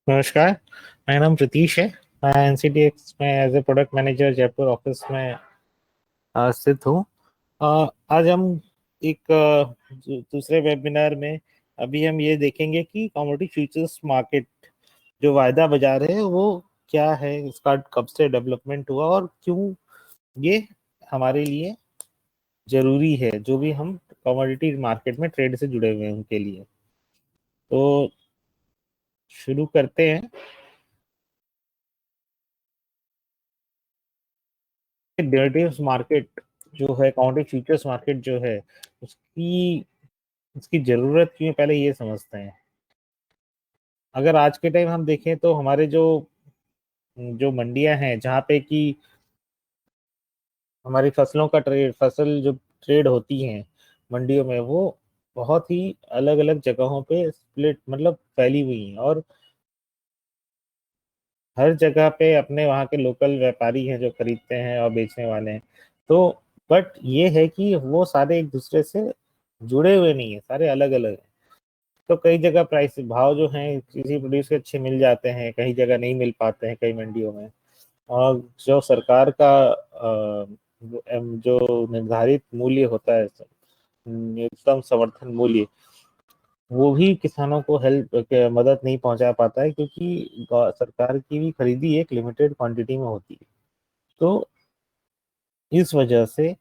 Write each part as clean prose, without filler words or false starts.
नमस्कार। मेरा नाम प्रतीश है। मैं एनसीटीएक्स में as a product manager Jaipur office में स्थित हूँ। आज हम एक दूसरे वेबिनार में अभी हम ये देखेंगे कि कमोडिटी फ्यूचर्स मार्केट जो वायदा बाजार है वो क्या है, इसका कब से डेवलपमेंट हुआ और क्यों ये हमारे लिए जरूरी है, जो भी हम कमोडिटी मार्केट में ट्रेड से जुड़े हुए हैं उनके लिए। तो शुरू करते हैं। डेरिवेटिव्स मार्केट जो है, कमोडिटी फ्यूचर्स मार्केट जो है, उसकी उसकी जरूरत क्यों है, पहले ये समझते हैं। अगर आज के टाइम हम देखें तो हमारे जो जो मंडियां हैं जहाँ पे कि हमारी फसलों का ट्रेड, फसल जो ट्रेड होती हैं मंडियों में, वो बहुत ही अलग अलग जगहों पे स्प्लिट मतलब फैली हुई हैं, और हर जगह पे अपने वहाँ के लोकल व्यापारी हैं जो खरीदते हैं और बेचने वाले हैं। तो बट ये है कि वो सारे एक दूसरे से जुड़े हुए नहीं है, सारे अलग अलग हैं। तो कई जगह प्राइस भाव जो हैं किसी प्रोड्यूस के अच्छे मिल जाते हैं, कई जगह नहीं मिल पाते हैं कई मंडियों में। और जो सरकार का जो निर्धारित मूल्य होता है, न्यूनतम समर्थन मूल्य, वो भी किसानों को हेल्प मदद नहीं पहुंचा पाता है, क्योंकि सरकार की भी खरीदी एक लिमिटेड क्वांटिटी में होती है। तो इस वजह से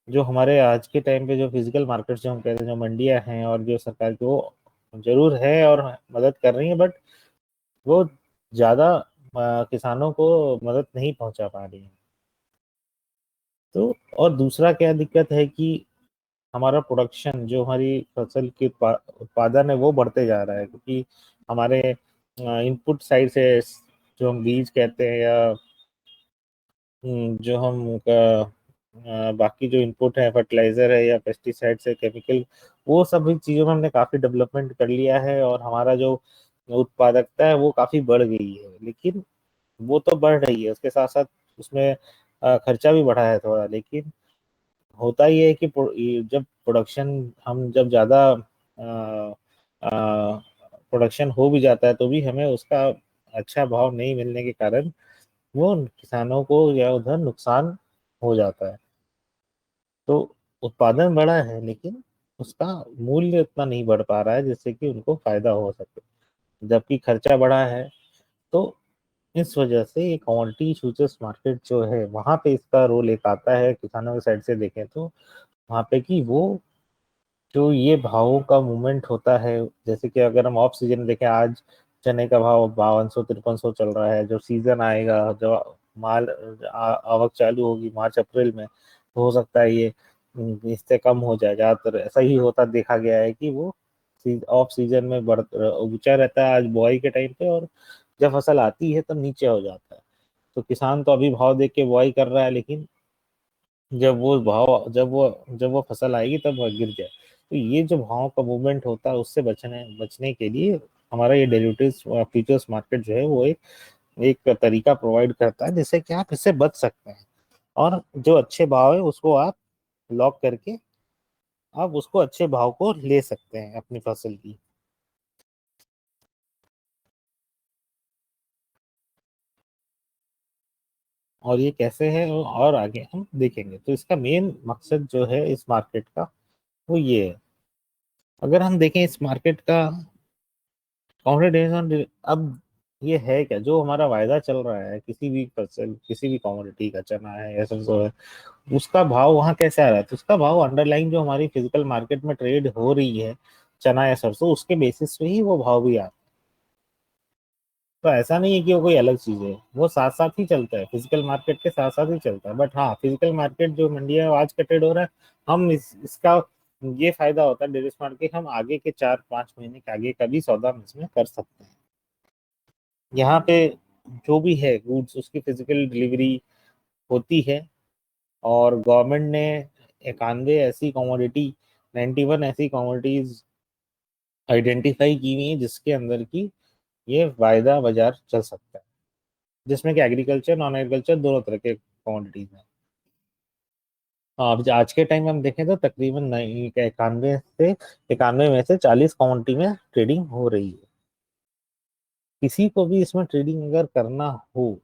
जो हमारे आज के टाइम पे जो फिजिकल मार्केट जो हम कहते हैं, जो मंडियां हैं और जो सरकार की, वो जरूर है और मदद कर रही है, बट वो ज्यादा किसानों को मदद नहीं पहुंचा पा रही है। तो और दूसरा क्या दिक्कत है कि हमारा प्रोडक्शन, जो हमारी फसल की उत्पादन है, वो बढ़ते जा रहा है, क्योंकि हमारे इनपुट साइड से जो हम बीज कहते हैं या जो हम बाकी जो इनपुट है, फर्टिलाइजर है या पेस्टिसाइड से केमिकल, वो सभी चीज़ों में हमने काफ़ी डेवलपमेंट कर लिया है, और हमारा जो उत्पादकता है वो काफ़ी बढ़ गई है। लेकिन वो तो बढ़ रही है, उसके साथ साथ उसमें खर्चा भी बढ़ा है थोड़ा। लेकिन होता ही है कि ये जब प्रोडक्शन, हम जब ज़्यादा प्रोडक्शन हो भी जाता है तो भी हमें उसका अच्छा भाव नहीं मिलने के कारण वो किसानों को या उधर नुकसान हो जाता है। तो उत्पादन बढ़ा है, लेकिन उसका मूल्य उतना नहीं बढ़ पा रहा है जिससे कि उनको फायदा हो सके, जबकि खर्चा बढ़ा है। तो इस वजह से ये कमोडिटी फ्यूचर्स मार्केट जो है, वहां पे इसका रोल एक आता है किसानों की साइड से देखें तो। वहां पे कि वो जो ये भावों का मूवमेंट होता है, जैसे कि अगर हम ऑफ सीजन देखें, आज चने का भाव 5200 5300 चल रहा है। जो सीजन आएगा, जब माल आवक चालू होगी मार्च अप्रैल में, तो हो सकता है ये इससे कम हो जाए। ज्यादातर ऐसा ही होता देखा गया है कि वो ऑफ सीजन में बढ़ ऊंचा रहता है आज बुआई के टाइम पे, और जब फसल आती है तब नीचे हो जाता है। तो किसान तो अभी भाव देख के बुआई कर रहा है, लेकिन जब वो फसल आएगी तब वह गिर जाए। तो ये जो भाव का मूवमेंट होता है, उससे बचने के लिए हमारा ये डेरिवेटिव्स फ्यूचर्स मार्केट जो है, वो एक एक तरीका प्रोवाइड करता है जिससे कि आप इससे बच सकते हैं, और जो अच्छे भाव है उसको आप लॉक करके आप उसको अच्छे भाव को ले सकते हैं अपनी फसल की। और ये कैसे है और आगे हम देखेंगे। तो इसका मेन मकसद जो है इस मार्केट का, वो ये है। अगर हम देखें इस मार्केट का कॉम्पिटिशन, अब ये है क्या, जो हमारा वायदा चल रहा है किसी भी फसल, किसी भी कमोडिटी का, चना है या सरसों है, उसका भाव वहां कैसे आ रहा है। तो उसका भाव अंडरलाइन जो हमारी फिजिकल मार्केट में ट्रेड हो रही है, चना या सरसों, उसके बेसिस पे ही वो भाव भी आता है। तो ऐसा नहीं है कि वो कोई अलग चीज है, वो साथ साथ ही चलता है, फिजिकल मार्केट के साथ साथ ही चलता है। बट हाँ, फिजिकल मार्केट जो मंडी है आज का ट्रेड हो रहा है, हम इसका ये फायदा होता है डेली स्मार्ट के, हम आगे के 4 5 महीने के आगे का भी सौदा हम इसमें कर सकते हैं। यहाँ पे जो भी है गुड्स, उसकी फिजिकल डिलीवरी होती है, और गवर्नमेंट ने 91 ऐसी कमोडिटी, 91 ऐसी कमोडिटीज आइडेंटिफाई की हुई है जिसके अंदर की ये वायदा बाजार चल सकता है, जिसमें कि एग्रीकल्चर, नॉन एग्रीकल्चर दोनों तरह के कमोडिटीज हैं। अब आज के टाइम में हम देखें तो तकरीबन 91 में से 40 काउंटी में ट्रेडिंग हो रही है। किसी को भी इसमें ट्रेडिंग अगर करना हो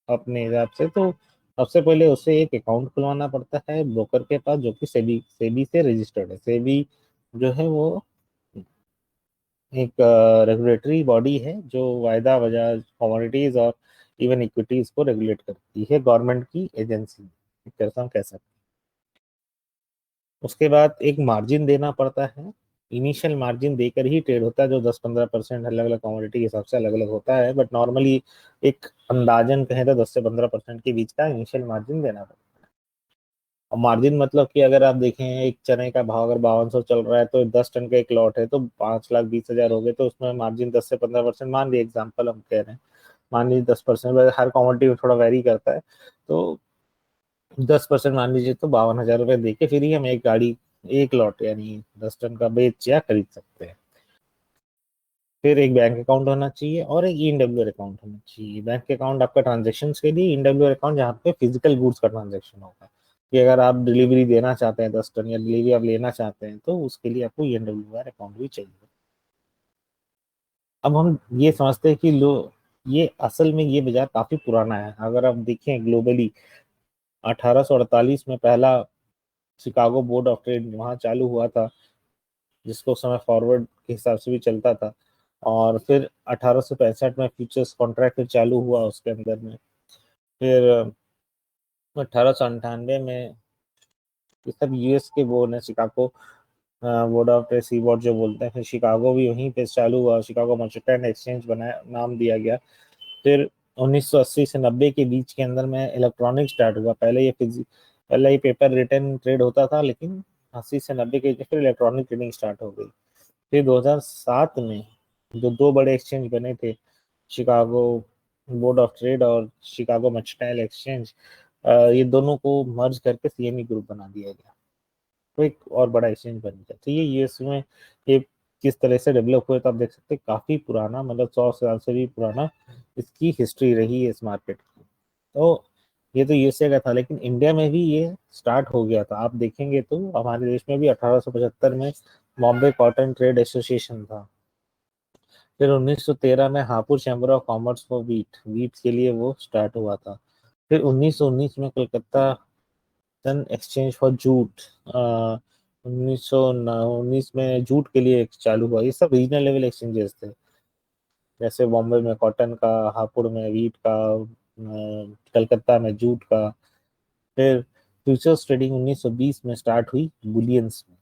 अपने हिसाब से, तो सबसे पहले उसे एक अकाउंट खुलवाना पड़ता है ब्रोकर के पास, जो कि सेबी सेबी से रजिस्टर्ड है। सेबी जो है वो एक रेगुलेटरी बॉडी है जो वायदा बाजार, कमोडिटीज और इवन इक्विटीज को रेगुलेट करती है, गवर्नमेंट की एजेंसी एक तरह से हम कह सकते हैं। उसके बाद एक मार्जिन देना पड़ता है। इनिशियल मार्जिन देकर ही ट्रेड होता है, जो 10-15% अलग अलग कमोडिटी के हिसाब से अलग अलग होता है, बट नॉर्मली एक अंदाजन कहें तो 10 से 15% के बीच का इनिशियल मार्जिन देना पड़ता है। और मार्जिन मतलब कि अगर आप देखें एक चने का भाव अगर 5200 चल रहा है, तो 10 टन का एक लॉट है, तो 5,20,000 हो गए, तो उसमें मार्जिन 10 से 15% मान लीजिए, एग्जाम्पल हम कह रहे हैं, मान लीजिए 10%, हर कमोडिटी में थोड़ा वेरी करता है, तो 10% मान लीजिए, तो 52,000 रुपये दे के फिर ही हम एक गाड़ी, एक लॉट यानी 10 टन का बेच या खरीद सकते हैं। फिर एक बैंक अकाउंट होना चाहिए और एक ईडब्ल्यूआर अकाउंट होना चाहिए। बैंक अकाउंट आपका ट्रांजेक्शन के लिए, ईडब्ल्यूआर अकाउंट जहाँ पे फिजिकल गुड्स का ट्रांजेक्शन होगा, कि अगर आप डिलीवरी देना चाहते हैं 10 टन, या डिलीवरी आप लेना चाहते हैं, तो उसके लिए आपको ईडब्ल्यूआर अकाउंट भी चाहिए। अब हम ये समझते हैं कि लो, ये असल में ये बाजार काफी पुराना है। अगर आप देखें ग्लोबली, 1848 में पहला शिकागो बोर्ड ऑफ ट्रेड वहाँ चालू हुआ था, जिसको उस समय फॉरवर्ड के हिसाब से भी चलता था। और फिर 1865 में फ्यूचर्स कॉन्ट्रैक्ट फिर चालू हुआ उसके अंदर में। फिर 1898 में, ये सब यूएस के बोर्ड है, Chicago board of trade C board जो बोलते हैं। फिर शिकागो भी वहीं पे चालू हुआ, शिकागो मर्चेंटाइल एक्सचेंज बनाया, नाम दिया गया। फिर 1980 से 90 के बीच के अंदर में इलेक्ट्रॉनिक स्टार्ट हुआ। पहले ये पेपर रिटर्न ट्रेड होता था, लेकिन 80 से 90 के फिर इलेक्ट्रॉनिक ट्रेडिंग स्टार्ट हो गई। फिर 2007 में जो दो बड़े एक्सचेंज बने थे, शिकागो बोर्ड ऑफ ट्रेड और शिकागो मर्चेंटाइल एक्सचेंज, ये दोनों को मर्ज करके सीएमई ग्रुप बना दिया गया, तो एक और बड़ा एक्सचेंज बन गया। तो ये यूएस में ये किस तरह से डेवलप हुए, तो आप देख सकते हैं काफी पुराना, मतलब 100 साल से भी पुराना इसकी हिस्ट्री रही है इस मार्केट की। तो ये तो यूएसए का था, लेकिन इंडिया में भी ये स्टार्ट हो गया था। आप देखेंगे तो हमारे देश में भी 1875 में बॉम्बे कॉटन ट्रेड एसोसिएशन था। फिर 1913 में Hapur chamber of commerce for wheat wheat के लिए वो स्टार्ट हुआ था। फिर 1919 में कलकत्ता सन एक्सचेंज फॉर जूट, 1919 में जूट के लिए चालू हुआ। ये सब रीजनल लेवल एक्सचेंजेस थे, जैसे बॉम्बे में कॉटन का, हापुड़ में वीट का, कलकत्ता में जूट का। फिर फ्यूचर्स ट्रेडिंग 1920 में स्टार्ट हुई बुलियंस में,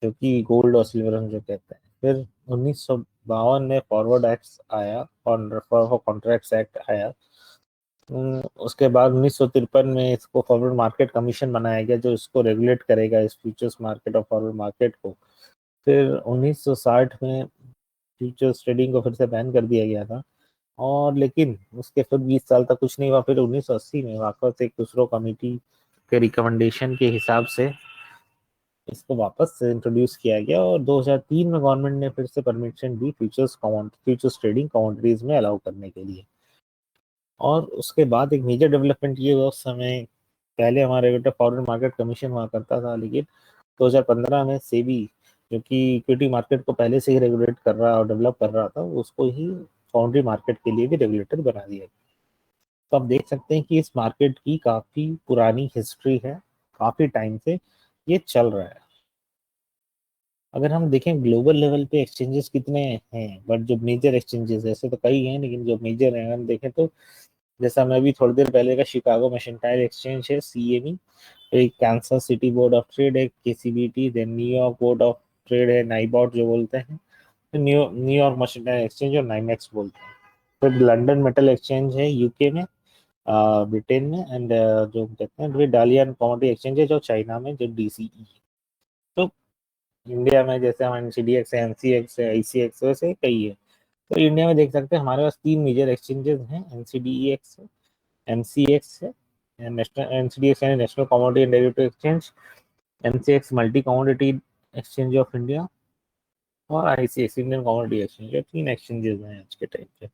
जो कि गोल्ड और सिल्वर हम जो कहते हैं। फिर 1952 में फॉरवर्ड एक्ट आया और कॉन्ट्रैक्ट्स एक्ट आया। उसके बाद 1953 में इसको फॉरवर्ड मार्केट कमीशन बनाया गया, जो इसको रेगुलेट करेगा, इस फ्यूचर्स मार्केट और फॉरवर्ड मार्केट को। फिर 1960 में फ्यूचर्स ट्रेडिंग को फिर से बैन कर दिया गया था, और लेकिन उसके फिर 20 साल तक कुछ नहीं हुआ। फिर 1980 में वापस एक दूसरों कमिटी के रिकमेंडेशन के हिसाब से इसको वापस से इंट्रोड्यूस किया गया, और 2003 में गवर्नमेंट ने फिर से परमिशन दी फ्यूचर्स ट्रेडिंग कमोडिटीज में अलाउ करने के लिए। और उसके बाद एक मेजर डेवलपमेंट ये हुआ उस समय, पहले हमारे बेटा फॉरेन मार्केट कमीशन हुआ करता था, लेकिन 2015 में सेबी, जो कि इक्विटी मार्केट को पहले से ही रेगुलेट कर रहा और डेवलप कर रहा था, उसको ही फाउंड्री मार्केट के लिए भी रेगुलेटर बना दिया गया। तो आप देख सकते हैं कि इस मार्केट की काफी पुरानी हिस्ट्री है, काफी टाइम से ये चल रहा है। अगर हम देखें ग्लोबल लेवल पे एक्सचेंजेस कितने हैं, बट जो मेजर एक्सचेंजेस, ऐसे तो कई हैं, लेकिन जो मेजर हैं हम देखें तो, जैसा मैं भी थोड़ी देर पहले का, शिकागो मर्केंटाइल एक्सचेंज है सीएमई, एक Kansas City Board of Trade है KCBT, then New York Board of Trade है नाइबॉट जो बोलते हैं, फिर न्यूयॉर्क मर्केंटाइल एक्सचेंज और नाइमेक्स बोलते हैं। फिर लंदन मेटल एक्सचेंज है यूके में, ब्रिटेन में, एंड जो कहते हैं फिर डालियन कमोडिटी एक्सचेंज है जो चाइना में, जो डीसीई। तो इंडिया में जैसे हम एनसीडीएक्स है, एनसीएक्स है, आईसीएक्स, वैसे कई है। तो इंडिया में देख सकते हैं हमारे पास तीन मेजर एक्सचेंजेस हैं, एनसीडीएक्स है, एमसीएक्स है, नेशनल एनसीडीएक्स यानी national commodity and derivative exchange, MCX multi commodity exchange of India, और आईसीएक्स इंडियन कमोडिटी एक्सचेंज। तीन एक्सचेंजेस हैं आज के टाइम पे।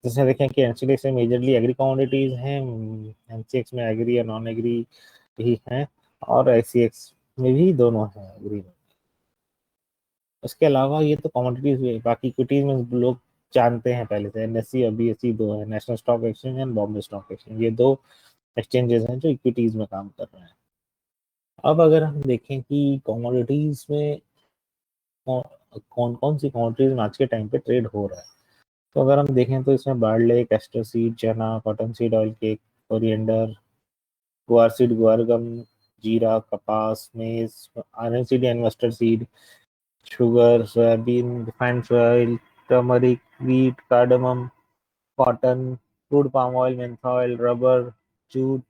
जैसे देखें कि एनसीडीएक्स में मेजरली एग्री कमोडिटीज हैं, एनसीएक्स में एग्री या नॉन एग्री भी हैं, और आईसीएक्स में भी दोनों हैं एग्री में। उसके अलावा ये तो कमोडिटीज हुए, बाकी इक्विटीज में लोग जानते हैं पहले से, एनएससी और बीएसई दो है, national stock exchange and Bombay stock exchange, ये दो एक्सचेंजेस हैं जो इक्विटीज में काम कर रहे हैं। अब अगर हम देखें कि कमोडिटीज में कौन कौन सी कमोडिटीज में आज के टाइम पे ट्रेड हो रहा है, तो अगर हम देखें तो इसमें बार्ले, कैस्टर सीड, चना, cotton seed oil, cake, coriander, guar seed, guar gum, जीरा, कपास, मेज, आयरन सीड या investor seed, sugar, soybean, refined oil, turmeric, wheat, cardamom, cotton, crude palm oil, mentha oil, rubber, jute,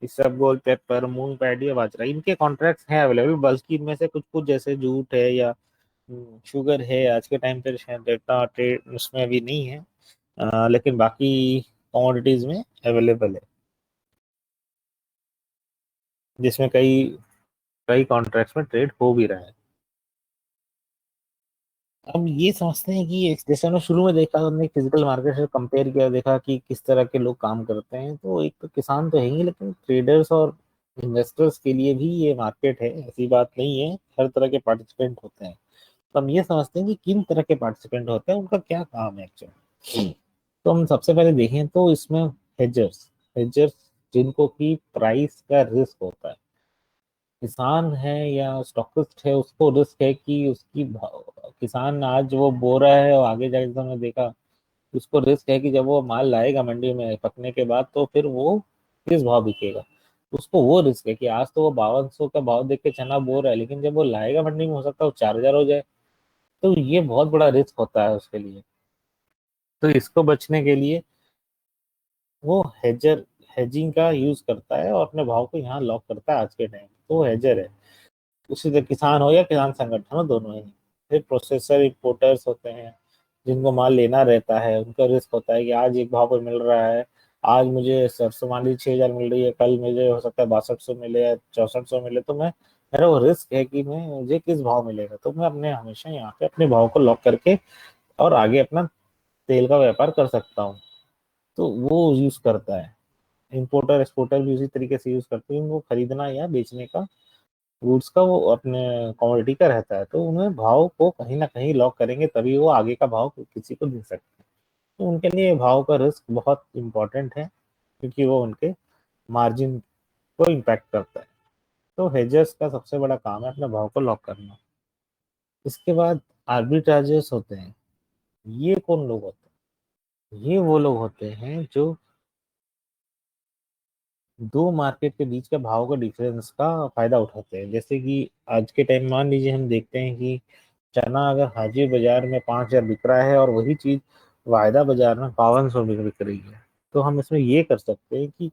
इसबगोल, paper, मूंग, paddy, बाजरा, इनके contracts हैं available. बल्कि इनमें से कुछ कुछ जैसे जूट है या शुगर है, आज के टाइम पे शायद इतना ट्रेड उसमें अभी नहीं है, लेकिन बाकी कमोडिटीज में अवेलेबल है, जिसमें कई कई कॉन्ट्रैक्ट्स में ट्रेड हो भी रहा है। अब ये समझते हैं कि जैसे हमने शुरू में देखा, हमने फिजिकल मार्केट से कंपेयर किया, देखा कि किस तरह के लोग काम करते हैं, तो एक तो किसान तो है ही, लेकिन ट्रेडर्स और इन्वेस्टर्स के लिए भी ये मार्केट है, ऐसी बात नहीं है, हर तरह के पार्टिसिपेंट होते हैं। तो हम ये समझते हैं कि किन तरह के पार्टिसिपेंट होते हैं, उनका क्या काम है एक्चुअली। तो हम सबसे पहले देखें तो इसमें हेजर्स हेजर्स जिनको कि प्राइस का रिस्क होता है। किसान है या स्टॉकिस्ट है, उसको रिस्क है कि किसान आज वो बो रहा है और आगे जाके तो हमने देखा, उसको रिस्क है कि जब वो माल लाएगा मंडी में पकने के बाद तो फिर वो किस भाव बिकेगा। उसको वो रिस्क है कि आज तो वो 5200 का भाव देख के चना बो रहा है, लेकिन जब वो लाएगा मंडी में हो सकता है वो 4000 हो जाए। तो ये बहुत बड़ा रिस्क होता है उसके लिए। तो इसको बचने के लिए वो हेजिंग का यूज करता है और अपने भाव को यहाँ लॉक करता है आज के टाइम, तो वो हेजर है। उसी तरह किसान हो या किसान संगठन हो, दोनों ही। फिर प्रोसेसर इंपोर्टर्स होते हैं, जिनको माल लेना रहता है, उनका रिस्क होता है कि आज एक भाव पर मिल रहा है, आज मुझे सरसों मान लीजिए 6,000 मिल रही है, कल मुझे हो सकता है 6200 मिले या 6400 मिले, तो मैं मेरा वो रिस्क है कि मैं मुझे किस भाव मिलेगा, तो मैं अपने हमेशा यहाँ पे अपने भाव को लॉक करके और आगे अपना तेल का व्यापार कर सकता हूँ। तो वो यूज करता है। इंपोर्टर एक्सपोर्टर भी उसी तरीके से यूज करते हैं, उनको खरीदना या बेचने का, गुड्स का वो अपने कमोडिटी का रहता है, तो उन्हें भाव को कहीं ना कहीं लॉक करेंगे तभी वो आगे का भाव किसी को दे सकते हैं। तो उनके लिए भाव का रिस्क बहुत इंपॉर्टेंट है, क्योंकि वो उनके मार्जिन को इम्पैक्ट करता है। तो हेजर्स का सबसे बड़ा काम है अपने भाव को लॉक करना। इसके बाद आर्बिट्राजर्स होते हैं। ये कौन लोग होते हैं? ये वो लोग होते हैं जो दो मार्केट के बीच के भाव का डिफरेंस का फायदा उठाते हैं। जैसे कि आज के टाइम मान लीजिए हम देखते हैं कि चना अगर हाजिर बाजार में 5,000 बिक रहा है और वही चीज वायदा बाजार में 5200 में बिक रही है, तो हम इसमें ये कर सकते हैं कि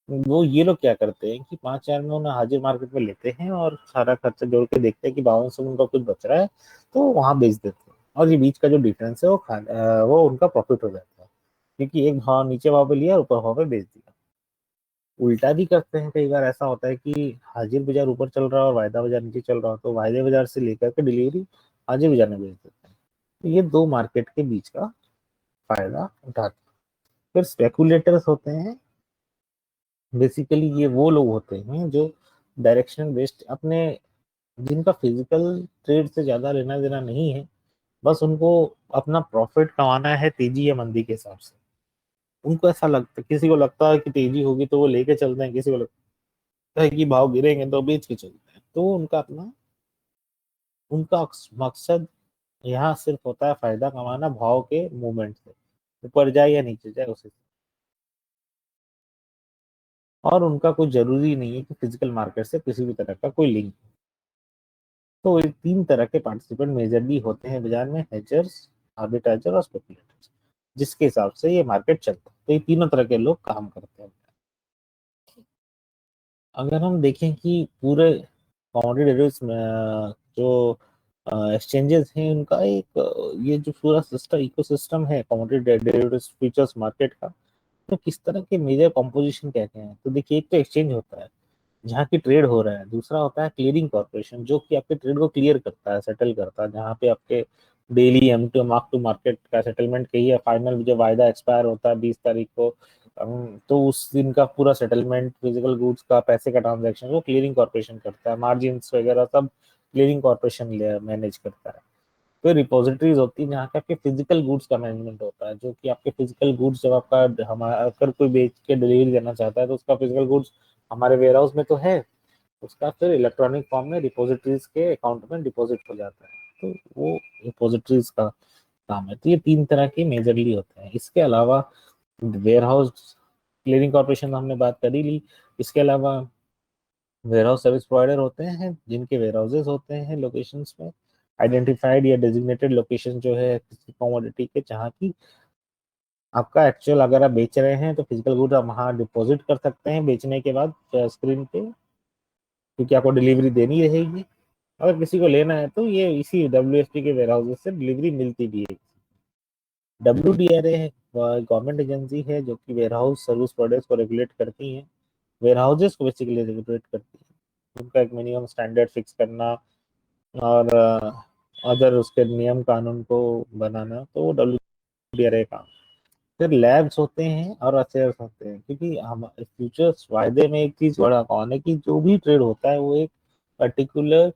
वो ये लोग क्या करते हैं कि 5,000 में उन्हें हाजिर मार्केट में लेते हैं और सारा खर्चा जोड़ के देखते हैं कि 5200 में उनका कुछ बच रहा है, तो वहां बेच देते हैं, और ये बीच का जो डिफरेंस है वो उनका प्रॉफिट हो जाता है, क्योंकि एक भाव नीचे भाव पे लिया और ऊपर भाव पे बेच दिया। उल्टा भी करते हैं, कई बार ऐसा होता है कि हाजिर बाजार ऊपर चल रहा है और वायदा बाजार नीचे चल रहा हो, तो वायदे बाजार से लेकर के डिलीवरी हाजिर बाजार में बेच देते हैं। तो ये दो मार्केट के बीच का फायदा उठाते हैं। फिर स्पेकुलेटर्स होते हैं। बेसिकली ये वो लोग होते हैं जो डायरेक्शन बेस्ड अपने, जिनका फिजिकल ट्रेड से ज्यादा लेना देना नहीं है, बस उनको अपना प्रॉफिट कमाना है तेजी या मंदी के हिसाब से। उनको ऐसा लगता है, किसी को लगता है कि तेजी होगी तो वो लेके चलते हैं, किसी को लगता है कि भाव गिरेंगे तो बेच के चलते हैं। तो उनका अपना उनका मकसद यहाँ सिर्फ होता है फायदा कमाना भाव के मूवमेंट से, ऊपर जाए या नीचे जाए उसे। और उनका कोई जरूरी नहीं है कि फिजिकल मार्केट से किसी भी तरह का कोई लिंक। तो ये तीन तरह के पार्टिसिपेंट मेजरली होते हैं बाजार में, हेजर्स, आर्बिट्राइजर और स्पेकुलेटर्स, जिसके हिसाब से ये मार्केट चलता है। तो ये तीनों तरह के लोग काम करते हैं। अगर हम देखें कि पूरे कमोडिटी डेरिवेटिव्स में जो एक्सचेंजेस हैं, उनका एक ये जो पूरा सिस्टम इकोसिस्टम है कमोडिटी डेरिवेटिव्स फ्यूचर्स मार्केट का, तो किस तरह के मेजर कॉम्पोजिशन कहते हैं। तो देखिए, एक तो एक्सचेंज होता है जहाँ की ट्रेड हो रहा है, दूसरा होता है क्लियरिंग कॉर्पोरेशन जो कि आपके ट्रेड को क्लियर करता है, सेटल करता है, जहाँ पे आपके डेली एम टू मार्केट का सेटलमेंट कही है, फाइनल जो वायदा एक्सपायर होता है 20 तारीख को, तो उस दिन का पूरा सेटलमेंट फिजिकल गुड्स का, पैसे का ट्रांजैक्शन वो क्लियरिंग कॉर्पोरेशन करता है, मार्जिन वगैरह सब क्लियरिंग कॉर्पोरेशन मैनेज करता है। फिर रिपोजिटरीज होती है जहाँ पे आपके फिजिकल गुड्स का मैनेजमेंट होता है, जो कि आपके फिजिकल गुड्स जब आपका हमारा अगर कोई बेच के डिलीवरी देना चाहता है तो उसका फिजिकल गुड्स हमारे वेयर हाउस में तो है, उसका फिर इलेक्ट्रॉनिक फॉर्म में रिपोजिटरीज के अकाउंट में डिपॉजिट हो जाता है। तो वो रिपोजिटरीज का काम है। तो ये तीन तरह के मेजरली होते हैं। इसके अलावा वेयर हाउस क्लियरिंग कॉर्पोरेशन हमने बात कर ही ली। इसके अलावा वेयर हाउस सर्विस प्रोवाइडर होते हैं जिनके वेयर हाउसेज होते हैं लोकेशंस में, आइडेंटिफाइड या डेजिग्नेटेड लोकेशन जो है किसी कमोडिटी के, जहाँ की आपका एक्चुअल अगर आप बेच रहे हैं तो फिजिकल गुड आप वहाँ डिपॉजिट कर सकते हैं बेचने के बाद स्क्रीन पे, क्योंकि आपको डिलीवरी देनी रहेगी। अगर किसी को लेना है तो ये इसी डब्ल्यू के वेयर हाउसेज से डिलीवरी मिलती भी है। WDRA गवर्नमेंट एजेंसी है जो कि वेयर हाउस सर्विस प्रोवाइडर्स को रेगुलेट करती है, वेयर हाउसेज को बेसिकली रेगुलेट करती है, उनका एक मिनिमम स्टैंडर्ड फिक्स करना और अदर उसके नियम कानून को बनाना, तो वो WDRA का। फिर लैब्स होते हैं और अफेयर्स होते हैं, क्योंकि हम फ्यूचर्स वायदे में एक चीज बड़ा कौन है कि जो भी ट्रेड होता है वो एक पर्टिकुलर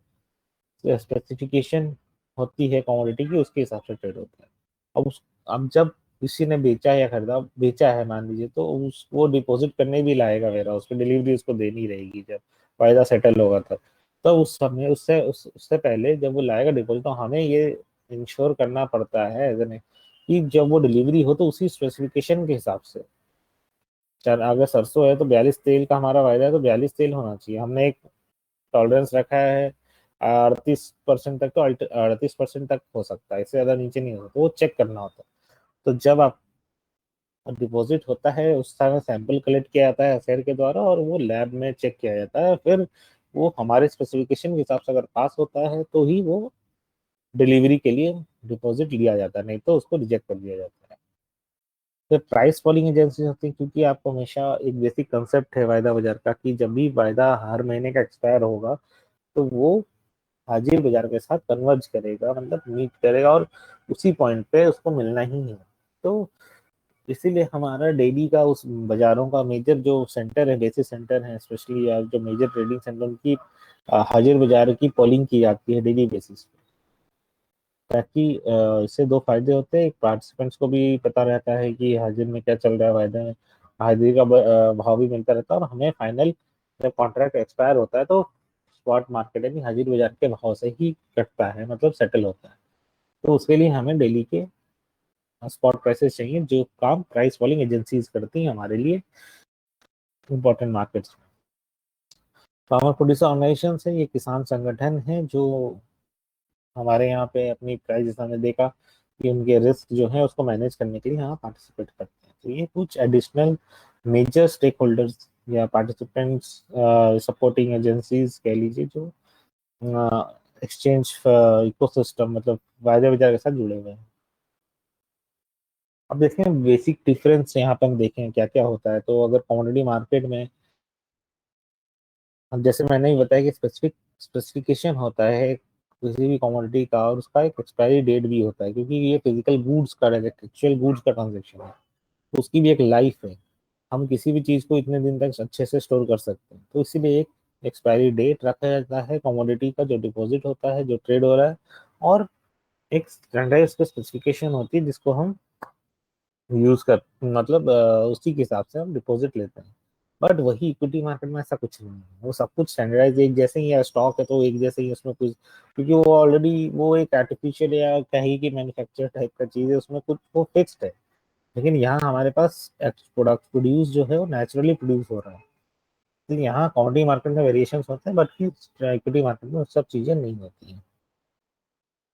स्पेसिफिकेशन होती है कमोडिटी की, उसके हिसाब से ट्रेड होता है। अब जब किसी ने बेचा या खरीदा, बेचा है मान लीजिए, तो वो डिपॉजिट करने भी लाएगा वेरा, उसको डिलीवरी उसको देनी रहेगी जब वायदा सेटल होगा तब। तो उस समय उससे पहले जब वो लाएगा डिपॉजिट, तो हमें ये इंश्योर करना पड़ता है कि जब वो डिलीवरी हो तो उसी स्पेसिफिकेशन के हिसाब से, चाहे अगर सरसों है तो 42 तेल का हमारा वायदा है तो 42 तेल होना चाहिए। हमने एक टॉलरेंस रखा है 38% तक, तो 38% तक हो सकता है, इससे ज्यादा नीचे नहीं हो सकता, वो चेक करना होता है। तो जब आप डिपॉजिट होता है उस समय सैंपल कलेक्ट किया जाता है अफेयर के द्वारा और वो लैब में चेक किया जाता है, फिर वो हमारे स्पेसिफिकेशन के हिसाब से अगर पास होता है तो ही वो डिलीवरी के लिए डिपॉजिट लिया जाता है, नहीं तो उसको रिजेक्ट कर दिया जाता है। फिर प्राइस फॉलिंग एजेंसी होती है, क्योंकि आपको हमेशा एक बेसिक कंसेप्ट है वायदा बाजार का कि जब भी वायदा हर महीने का एक्सपायर होगा तो वो हाजिर बाजार के साथ कन्वर्ज करेगा, मतलब मीट करेगा और उसी पॉइंट पे उसको मिलना ही है। तो इसीलिए हमारा डेली का उस बाजारों का मेजर जो सेंटर है, बेसिस सेंटर है स्पेशली, या जो मेजर ट्रेडिंग सेंटर उनकी हाजिर बाजार की पॉलिंग की जाती है डेली बेसिस पे, ताकि इससे दो फायदे होते हैं। एक, पार्टिसिपेंट्स को भी पता रहता है कि हाजिर में क्या चल रहा है, वायदे में हाजिर का भाव भी मिलता रहता है, और हमें फाइनल जब कॉन्ट्रैक्ट एक्सपायर होता है तो स्पॉट मार्केट यानी हाजिर बाजार के भाव से ही कटता है, मतलब सेटल होता है। तो उसके लिए हमें डेली के स्पॉट प्राइसेस चाहिए, जो काम प्राइस फॉलिंग एजेंसीज करती हैं हमारे लिए इंपॉर्टेंट मार्केट्स में। फार्मर प्रोड्यूसर ऑर्गेनाइजेशन है, ये किसान संगठन है जो हमारे यहाँ पे अपनी प्राइस हमने देखा कि उनके रिस्क जो है उसको मैनेज करने के लिए यहाँ पार्टिसिपेट करते हैं। तो ये कुछ एडिशनल मेजर स्टेक होल्डर्स या पार्टिसिपेंट्स सपोर्टिंग एजेंसीज कह लीजिए, जो एक्सचेंज इकोसिस्टम मतलब वायदे बाजार के साथ जुड़े हुए हैं। अब देखें बेसिक डिफरेंस यहाँ पे हम देखें क्या क्या होता है। तो अगर कमोडिटी मार्केट में, अब जैसे मैंने ही बताया कि स्पेसिफिकेशन होता है किसी भी कमोडिटी का, और उसका एक एक्सपायरी डेट भी होता है, क्योंकि ये फिजिकल गुड्स का एक्चुअल गुड्स का ट्रांजेक्शन है, तो उसकी भी एक लाइफ है। हम किसी भी चीज को इतने दिन तक अच्छे से स्टोर कर सकते हैं, तो इसीलिए एक एक्सपायरी डेट रखा जाता है कमोडिटी का जो डिपॉजिट होता है, जो ट्रेड हो रहा है। और एक स्टैंडर्ड स्पेसिफिकेशन होती है जिसको हम यूज कर, मतलब उसी के हिसाब से हम डिपॉजिट लेते हैं। बट वही इक्विटी मार्केट में ऐसा कुछ नहीं है, वो सब कुछ स्टैंडर्डाइज एक जैसे ही है, स्टॉक है तो एक जैसे ही उसमें कुछ, क्योंकि वो ऑलरेडी वो एक आर्टिफिशियल या कहीं की मैन्युफैक्चर टाइप का चीज है, उसमें कुछ वो फिक्स्ड है। लेकिन यहाँ हमारे पास प्रोडक्ट प्रोड्यूस जो है वो नेचुरली प्रोड्यूस हो रहा है। तो यहाँ कमोडिटी मार्केट में वेरिएशन होते हैं, बट इक्विटी मार्केट में वो सब चीजें नहीं होती हैं।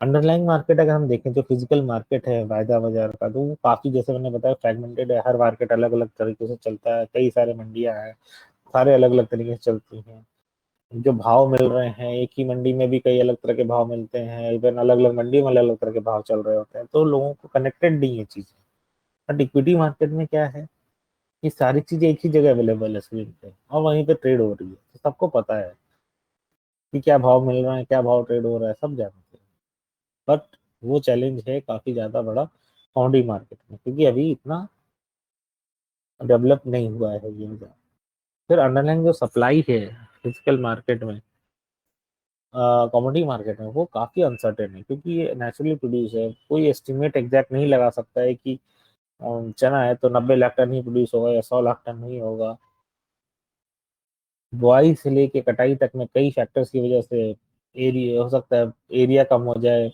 अंडरलाइंग मार्केट अगर हम देखें, जो फिजिकल मार्केट है वायदा बाजार का, तो वो काफी, जैसे मैंने बताया, फ्रेगमेंटेड है। हर मार्केट अलग अलग तरीके से चलता है, कई सारे मंडियां हैं, सारे अलग अलग तरीके से चलती हैं। जो भाव मिल रहे हैं एक ही मंडी में भी कई अलग तरह के भाव मिलते हैं, इवन अलग अलग मंडी में अलग अलग तरह के भाव चल रहे होते हैं, तो लोगों को कनेक्टेड नहीं है चीजें। बट इक्विटी मार्केट में क्या है, ये सारी चीजें एक ही जगह अवेलेबल है स्क्रीन पे, और वहीं पे ट्रेड हो रही है, तो सबको पता है कि क्या भाव मिल रहा है, क्या भाव ट्रेड हो रहा है, सब जानते हैं। बट वो चैलेंज है काफी ज्यादा बड़ा कमोडिटी मार्केट में, क्योंकि अभी इतना डेवलप नहीं हुआ है ये। फिर अंडरलाइन जो सप्लाई है फिजिकल मार्केट में, कमोडिटी मार्केट में, वो काफी अनसर्टेन है, क्योंकि ये नेचुरली प्रोड्यूस है। कोई एस्टिमेट एग्जैक्ट नहीं लगा सकता है कि चना है तो 90 लाख टन ही प्रोड्यूस होगा या 100 लाख टन ही होगा। बुआई से लेके कटाई तक में कई फैक्टर्स की वजह से एरिया हो सकता है, एरिया कम हो जाए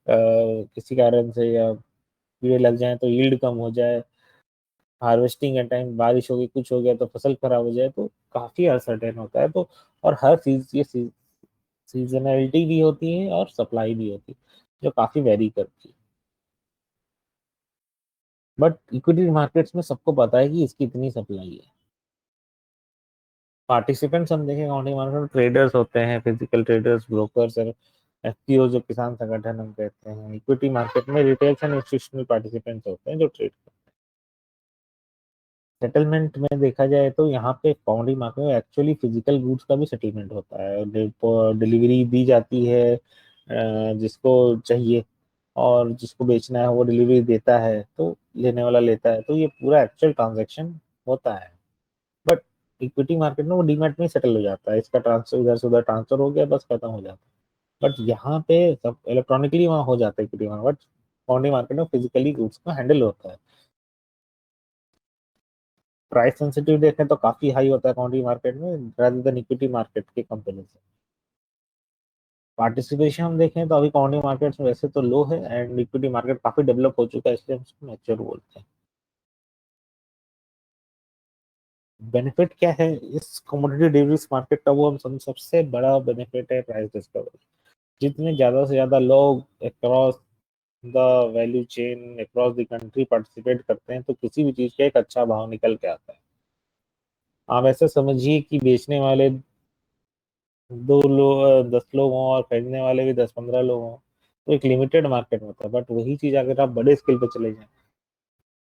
किसी कारण से, या कीड़े लग जाए तो यील्ड कम हो जाए, हार्वेस्टिंग के टाइम बारिश हो गई, कुछ हो गया तो फसल खराब हो जाए, तो काफी अनसर्टेन होता है। तो और हर चीज ये सीजनलिटी भी होती है और सप्लाई भी होती है, जो काफी वेरी करती है। बट इक्विटी मार्केट्स में सबको पता है कि इसकी इतनी सप्लाई है। पार्टिसिपेंट्स हम देखें अकाउंटिंग मार्केट में, ट्रेडर्स होते हैं, फिजिकल ट्रेडर्स, ब्रोकर्स और एफपीओ जो किसान संगठन हम कहते हैं। इक्विटी मार्केट में रिटेल एंड इंस्टीट्यूशनल पार्टिसिपेंट्स होते हैं जो ट्रेड करते हैं। सेटलमेंट में देखा जाए तो यहाँ पे कमोडिटी मार्केट में एक्चुअली फिजिकल गुड्स का भी सेटलमेंट होता है, डिलीवरी दी जाती है जिसको चाहिए, और जिसको बेचना है वो डिलीवरी देता है, तो लेने वाला लेता है, तो ये पूरा एक्चुअल ट्रांजैक्शन होता है। बट इक्विटी मार्केट में वो डीमैट में सेटल हो जाता है, इसका ट्रांसफर इधर से उधर ट्रांसफर हो गया, बस खत्म हो जाता है। बट यहाँ पे सब इलेक्ट्रॉनिकली वहाँ हो जाता है equity market, but commodity market में फिजिकली गुड्स का हैंडल होता है। प्राइस सेंसिटिव देखें तो काफी हाई होता है कमोडिटी मार्केट में rather देन इक्विटी मार्केट के कंपेरिजन से। पार्टिसिपेशन हम देखें तो अभी कमोडिटी मार्केट में वैसे तो लो है, एंड इक्विटी मार्केट काफी डेवलप हो चुका है, इसलिए हम उसको मैच्योर बोलते हैं। बेनिफिट क्या है इस कमोडिटी डेरिवेटिव्स मार्केट का, वो हम सबसे बड़ा बेनिफिट है प्राइस डिस्कवरी। जितने ज्यादा से ज्यादा लोग across the value chain, across the country participate करते हैं, तो किसी भी चीज का एक अच्छा भाव निकल के आता है। आप ऐसे समझिए कि बेचने वाले 2 लोग 10 लोग हों और खरीदने वाले भी 10-15 लोग हों, तो एक लिमिटेड मार्केट होता है। बट वही चीज अगर आप बड़े स्केल पे चले जाएं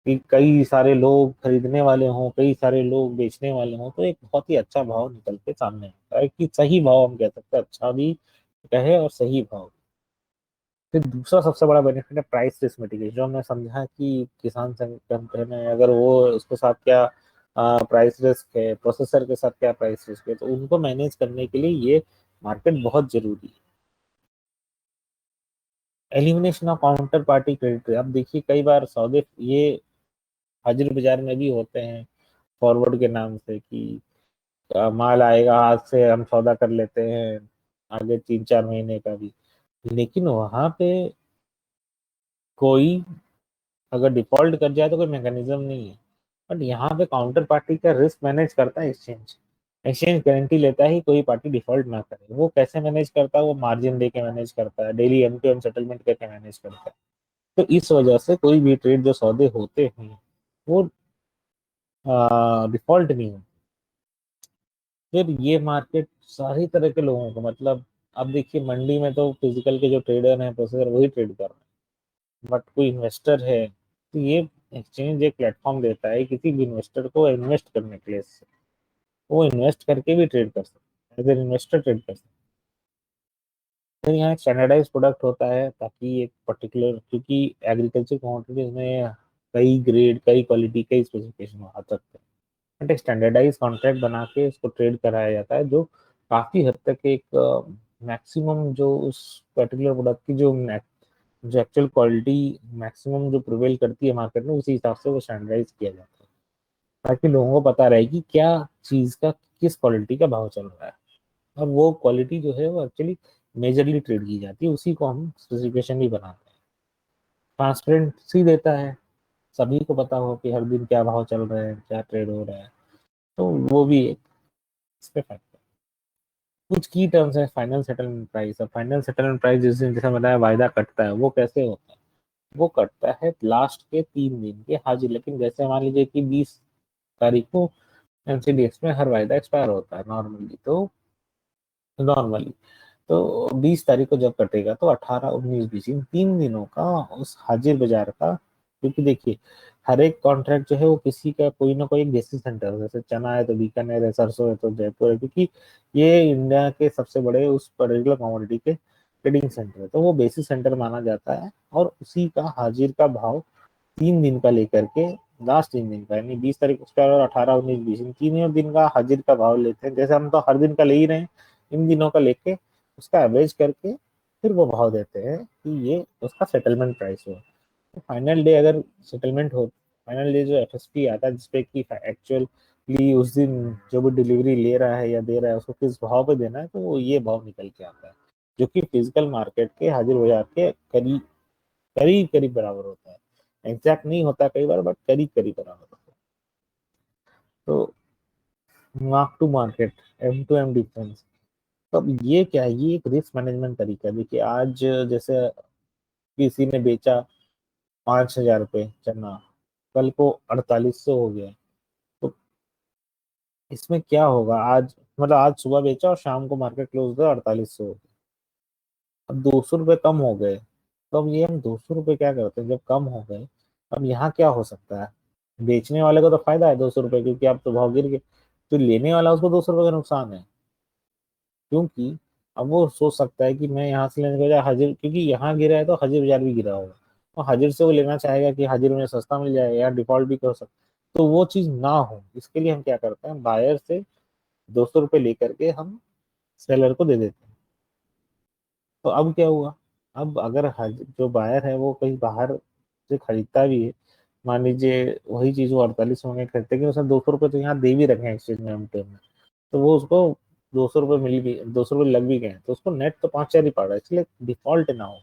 कि कई सारे लोग खरीदने वाले हों, कई सारे लोग बेचने वाले हों, तो एक बहुत ही अच्छा भाव निकल के सामने आता है, कि सही भाव हम कह सकते हैं, अच्छा भी कहे और सही भाव। फिर दूसरा सबसे बड़ा बेनिफिट है प्राइस रिस्क मिटिगेशन, जो हमने समझा कि किसान संगठन है, अगर वो उसके साथ क्या प्राइस रिस्क है, प्रोसेसर के साथ क्या प्राइस रिस्क है, तो उनको मैनेज करने के लिए ये मार्केट बहुत जरूरी है। Elimination of counter party credit. अब देखिए कई बार सौदे ये हाजिर बाजार में भी होते हैं फॉरवर्ड के नाम से, कि माल आएगा आज से हम सौदा कर लेते हैं आगे 3-4 महीने का भी। लेकिन वहां पे कोई अगर डिफॉल्ट कर जाए तो कोई मैकेनिज्म नहीं है। बट यहाँ पे काउंटर पार्टी का रिस्क मैनेज करता है एक्सचेंज। एक्सचेंज गारंटी लेता है कि कोई पार्टी डिफॉल्ट ना करे। वो कैसे मैनेज करता है? वो मार्जिन दे के मैनेज करता है, daily M to M settlement करके मैनेज करता है। तो इस वजह से कोई भी ट्रेड जो सौदे होते हैं वो डिफॉल्ट नहीं होते। फिर ये मार्केट सारी तरह के लोगों को, मतलब अब देखिए मंडी में तो फिजिकल के जो ट्रेडर हैं, प्रोसेसर, वही ट्रेड कर रहे हैं। बट कोई इन्वेस्टर है तो ये एक्सचेंज एक प्लेटफॉर्म देता है किसी भी इन्वेस्टर को इन्वेस्ट करने के लिए। वो इन्वेस्ट करके भी ट्रेड कर सकते हैं, एज एन इन्वेस्टर ट्रेड कर सकते हैं। फिर यहाँ एक स्टैंडर्डाइज प्रोडक्ट होता है, ताकि एक पर्टिकुलर, क्योंकि एग्रीकल्चर कमोडिटीज में कई ग्रेड, कई क्वालिटी, कई स्पेसिफिकेशन आ सकते हैं। बट एक स्टैंडर्डाइज कॉन्ट्रैक्ट बना के इसको ट्रेड कराया जाता है, जो काफी हद तक एक मैक्सिमम जो उस पर्टिकुलर प्रोडक्ट की जो एक्चुअल क्वालिटी मैक्सिमम जो प्रिवेल करती है मार्केट में, उसी हिसाब से वो स्टैंडर्डाइज किया जाता है, ताकि लोगों को पता रहे कि क्या चीज का किस क्वालिटी का भाव चल रहा है। और वो क्वालिटी जो है वो एक्चुअली मेजरली ट्रेड की जाती है, उसी को हम स्पेसिफिकेशन भी बनाते हैं। ट्रांसपेरेंसी देता है, सभी को पता हो कि हर दिन क्या भाव चल रहे हैं, क्या ट्रेड हो रहा है। तो वो भी एक इस पे फैक्टर। कुछ की टर्म्स है फाइनल सेटलमेंट प्राइस। अब फाइनल सेटलमेंट प्राइस जिस दिन, जैसे बताया, वायदा कटता है, वो कैसे होता है? वो कटता है लास्ट के 3 दिन के हाजिर। लेकिन जैसे मान लीजिए कि 20 तारीख को एनसीडीएक्स में हर वायदा एक्सपायर होता है नॉर्मली। तो 20 तारीख को जब कटेगा तो 18, 19, 20, इन 3 दिनों का उस हाजिर बाजार का, क्योंकि देखिए हर एक कॉन्ट्रैक्ट जो है वो किसी का कोई ना कोई एक बेसिस सेंटर है। जैसे चना है तो बीकानेर है, सरसों है तो जयपुर है, क्योंकि ये इंडिया के सबसे बड़े उस पर्टिकुलर कमोडिटी के ट्रेडिंग सेंटर है, तो वो बेसिस सेंटर माना जाता है, और उसी का हाजिर का भाव 3 दिन का लेकर के, लास्ट 3 दिन का, यानी 20 तारीख एक्सपायर और 18, 19, 20, इन तीनों दिन का हाजिर का भाव लेते हैं। जैसे हम तो हर दिन का ले ही रहे हैं, इन दिनों का लेके उसका एवरेज करके फिर वो भाव देते हैं कि ये उसका सेटलमेंट प्राइस हो। तो फाइनल डे अगर सेटलमेंट हो, फाइनल डे जो एफएसपी आता है जिसपे कि एक्चुअली उस दिन जो भी डिलीवरी ले रहा है या दे रहा है उसको किस भाव पे देना है, तो वो ये भाव निकल के आता है, जो कि फिजिकल मार्केट के हाजिर बाजार के करीब करीब करीब बराबर होता है। एग्जैक्ट नहीं होता कई बार, बट करीब करीब बराबर होता है। तो mark to market, M to M difference, तो अब ये क्या है, ये एक रिस्क मैनेजमेंट तरीका है। देखिए आज जैसे किसी ने बेचा 5,000 रुपये चना, कल को 4800 हो गया, तो इसमें क्या होगा, आज मतलब आज सुबह बेचा और शाम को मार्केट क्लोज हुआ 4800 हो गया, अब 200 रुपये कम हो गए। तो अब ये हम 200 रुपये क्या करते हैं जब कम हो गए, अब यहाँ क्या हो सकता है, बेचने वाले को तो फायदा है 200 रुपये, क्योंकि अब तो भाव गिर गए, तो लेने वाला उसको 200 रुपये का नुकसान है, क्योंकि अब वो सोच सकता है कि मैं यहाँ से लेने के बजाय हाजिर, क्योंकि यहाँ गिरा है तो हाजिर बाजार भी गिरा होगा, तो हाजिर से वो लेना चाहेगा कि हाजिर में सस्ता मिल जाए या डिफॉल्ट भी कर सकता, तो वो चीज ना हो इसके लिए हम क्या करते हैं, बायर से 200 रुपये लेकर के हम सेलर को दे देते हैं। तो अब क्या हुआ, अब अगर जो बायर है वो कहीं बाहर से खरीदता भी है, मान लीजिए वही चीज वो 48 में खरीदते, कि उसने 200 रुपये तो यहाँ दे भी रखे हैं एक्सचेंज में एमटीएम में, तो वो उसको 200 रुपये मिल भी, 200 रुपये लग भी गए, तो उसको नेट तो 5,000 ही पड़ रहा है, इसलिए डिफॉल्ट ना हो।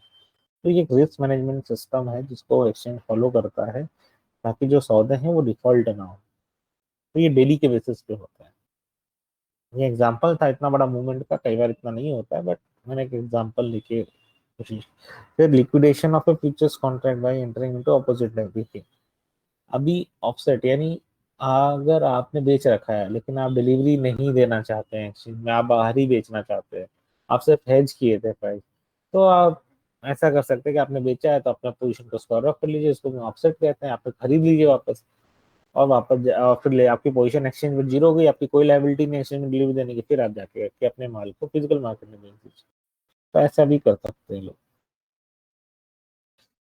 तो ये एक रिस्क मैनेजमेंट सिस्टम है जिसको एक्सचेंज फॉलो करता है, ताकि जो सौदे हैं वो डिफॉल्ट ना हो। तो ये डेली के बेसिस पे होता है। ये एग्जाम्पल था इतना बड़ा मूवमेंट का, कई बार इतना नहीं होता है, बट मैंने एक एग्जाम्पल लेके कोशिश। फिर liquidation of A futures contract by entering into opposite देखिए, अभी ऑफसेट यानी अगर आपने बेच रखा है लेकिन आप डिलीवरी नहीं देना चाहते हैं एक्सचेंज में, आप बाहर ही बेचना चाहते हैं, आप सिर्फ हेज किए थे प्राइस, तो आप ऐसा कर सकते हैं कि आपने बेचा है तो अपना पोजीशन को स्क्वायर ऑफ कर लीजिए, इसको ऑफसेट कहते हैं, आप फिर खरीद लीजिए वापस, और वापस और फिर ले आपकी पोजीशन एक्सचेंज में जीरो हो गई, आपकी कोई लाइबिलिटी नहीं एक्सचेंज में डिलीवरी देने की, फिर आप जाके के अपने माल को फिजिकल मार्केट में बेच दीजिए। तो ऐसा भी कर सकते हैं लोग।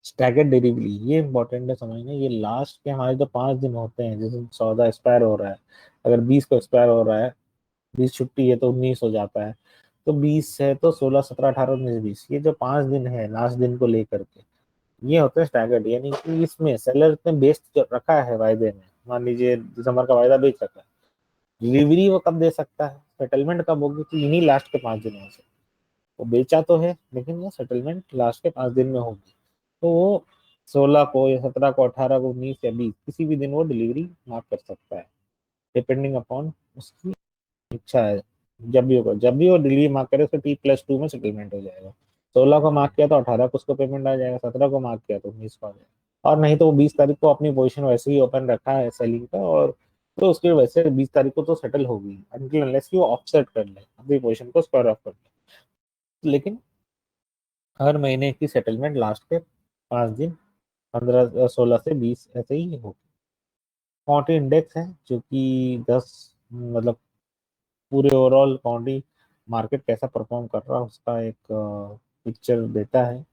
स्टैगर्ड डिलीवरी ये इंपॉर्टेंट है समझना, ये लास्ट के हमारे जो 5 दिन होते हैं, जैसे सौदा एक्सपायर हो रहा है, अगर 20 को एक्सपायर हो रहा है, 20 छुट्टी है तो 19 हो जाता है, तो 20 है तो 16, 17, 18, 19, 20, ये जो 5 दिन है लास्ट दिन को लेकर के, ये होते हैं स्टैगर्ड, यानी कि इसमें सेलर ने बेच जो रखा है वायदे में, मान लीजिए दिसंबर का वायदा बेच रखा है, डिलीवरी वो कब दे सकता है, सेटलमेंट कब होगी, तो इन्हीं लास्ट के 5 दिनों से। वो बेचा तो है लेकिन वो सेटलमेंट लास्ट के 5 दिन में होगी, तो वो 16 को या 17 को, 18 को, 19 या 20 किसी भी दिन वो डिलीवरी मार्क कर सकता है, डिपेंडिंग अपॉन उसकी इच्छा है। जब भी होगा, जब भी वो डिलीवरी मार्क करे उसको T+2 में सेटलमेंट हो जाएगा। 16 को मार्क किया तो 18 को उसको पेमेंट आ जाएगा, 17 को मार्क किया तो 19 को आ जाएगा, और नहीं तो वो 20 तारीख को अपनी पोजीशन वैसे ही ओपन रखा है सेलिंग का, और तो उसके वैसे 20 तारीख को तो सेटल होगी, अनटिल अनलेस कि वो ऑफसेट कर ले अपनी पोजीशन को स्क्वायर ऑफ कर ले, लेकिन हर महीने की सेटलमेंट लास्ट के 5 दिन, 15, 16 से 20 ऐसे ही होगी। कॉन्टी इंडेक्स है जो कि 10 मतलब पूरे ओवरऑल कॉन्टी मार्केट कैसा परफॉर्म कर रहा है उसका एक पिक्चर देता है।